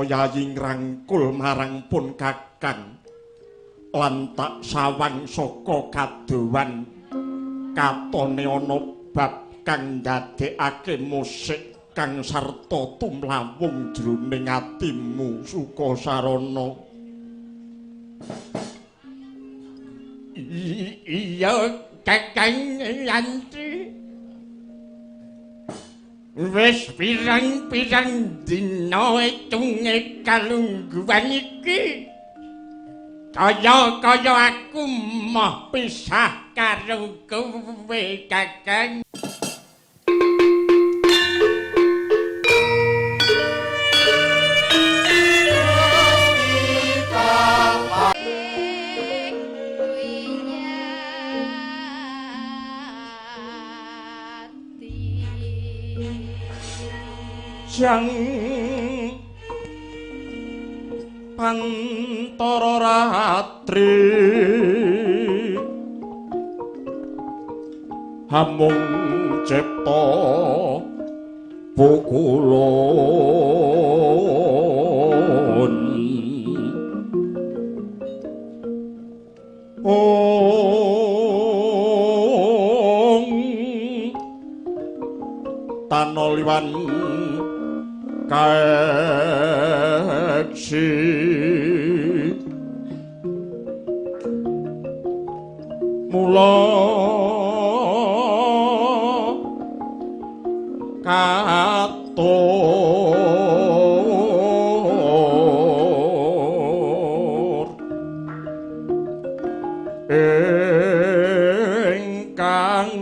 Yayi ngrangkul marang pun kakang lan tak sawang saka kadowan katone ana bab kang ndadekake musik kang sarta tumlawung jroning atimu Sukasarana. Iya kakang Yantri, wis pirang-pirang dina etunge kalungguhan iki kaya aku mah pisah karo kowe kakang. Jang Pantara Ratri hamung cipta pukulun tanoliwan kaeksi mula katur ingkang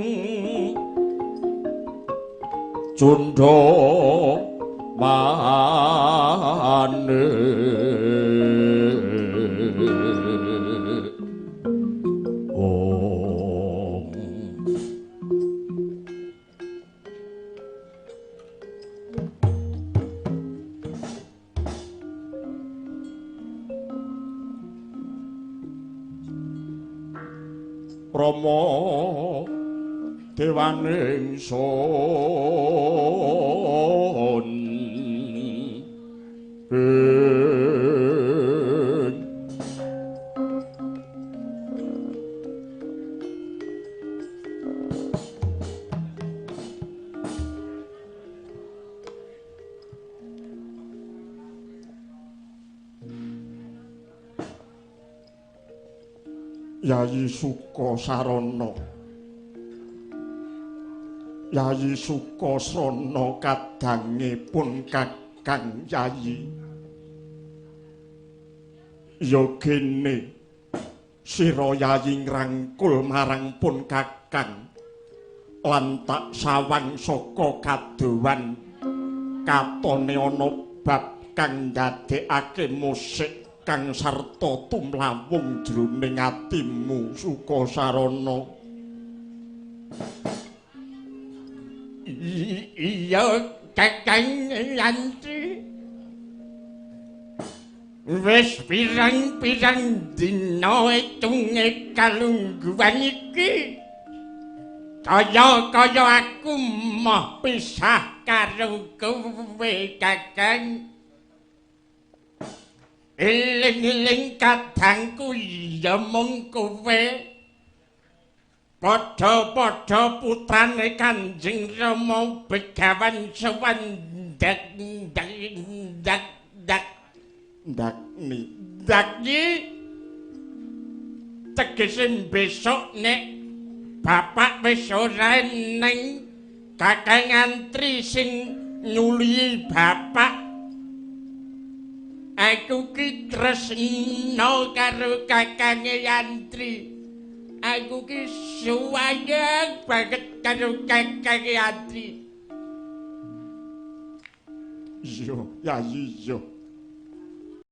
cundha mane om Rama dewaning son Yayi Sukasarana, Yayi Sukasarana kadangipun kakang Yayi. Ya kene sira Yayi ngrangkul marang pun kakang lan tak sawang saka kadowan katone ana bab kang ndadekake musik kang sarta tumlawung jroning atimu Sukasarana. Iya kakang Yantri, wis pirang-pirang dina etunge kalungguhan iki kaya aku mah pisah karo kowe kakang. Eling-eling kadangku ya mung kowe padha-padha putrane Kanjeng Rama begawan sowan dakni tegese besok nek bapak wis ora neng kakang antri sing nyuli bapak. Aku ki tresna karo kakang Yantri. Aku ki suwayang banget karo kakang Yantri. Yo, Yayi yo.